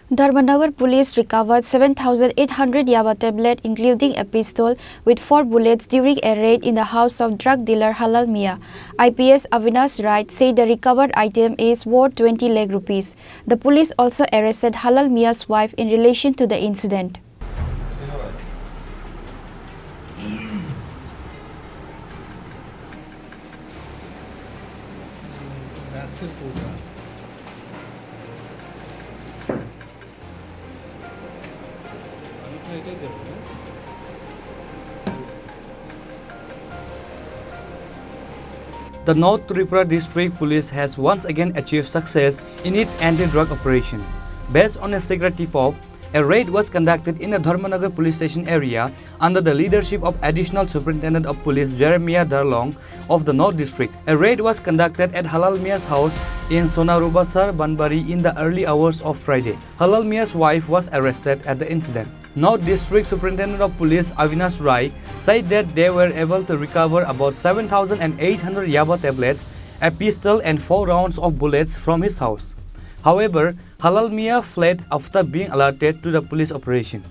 Dharmanagar police recovered 7,800 Yaba tablet including a pistol with 4 bullets during a raid in the house of drug dealer Halal Mia. IPS Avinash Rai said the recovered item is worth 20 lakh rupees. The police also arrested Halal Mia's wife in relation to the incident. The North Tripura District Police has once again achieved success in its anti-drug operation. Based on a secret tip-off, a raid was conducted in the Dharmanagar police station area under the leadership of Additional Superintendent of Police Jeremiah Darlong of the North District. A raid was conducted at Halal Mia's house in Sonarubasar, Banbari in the early hours of Friday. Halal Mia's wife was arrested at the incident. North District Superintendent of Police Avinash Rai said that they were able to recover about 7,800 Yaba tablets, a pistol and 4 rounds of bullets from his house. However, Halal Mia fled after being alerted to the police operation.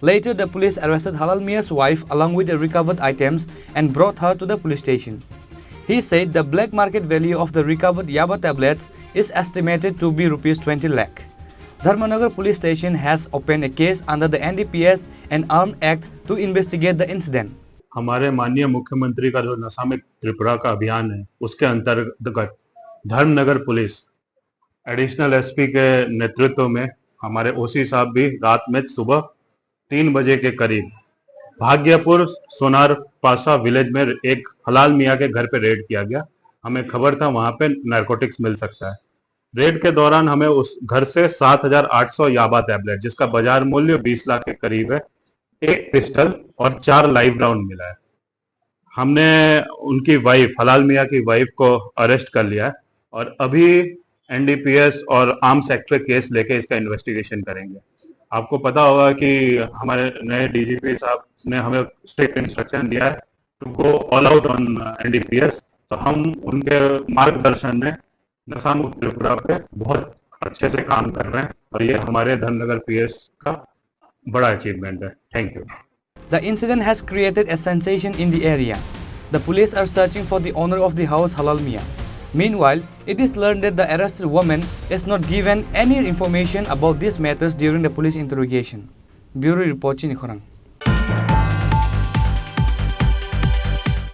Later, the police arrested Halal Mia's wife along with the recovered items and brought her to the police station. He said the black market value of the recovered Yaba tablets is estimated to be rupees 20 lakh. Dharmanagar police station has opened a case under the NDPS and Armed Act to investigate the incident. हमारे माननीय मुख्यमंत्री का जो नशा मुक्त त्रिपुरा का अभियान है उसके अंतर्गत धर्मनगर पुलिस एडिशनल एसपी के नेतृत्व में हमारे ओसी साहब भी रात में सुबह 3 बजे के करीब भाग्यपुर सोनार पासा विलेज में एक हलाल मियाँ के घर पे रेड किया गया। हमें खबर था वहां पे नारकोटिक्स मिल सकता है। रेड के दौरान हमें उस घर से 7,800 याबा टैबलेट जिसका बाजार मूल्य 20 लाख के करीब है, एक पिस्टल और 4 लाइव राउंड मिला है। हमने उनकी वाइफ हलाल मियाँ की वाइफ को अरेस्ट कर लिया है और अभी एनडीपीएस और आर्म्स एक्ट पे केस लेके इसका इन्वेस्टिगेशन करेंगे। आपको पता होगा कि हमारे नए डीजीपी साहब ने हमें स्ट्रिक्ट इंस्ट्रक्शन दिया है to go all out on NDPS, तो हम उनके मार्गदर्शन में नशा मुक्त त्रिपुरा पे बहुत अच्छे से काम कर रहे हैं और ये हमारे धर्मनगर पीएस का बड़ा अचीवमेंट है। Thank you. The incident has created a sensation in the area. The police are searching for the owner of the house Halal Mia. Meanwhile, it is learned that the arrested woman is not given any information about these matters during the police interrogation. Bureau Report Chinikhorang.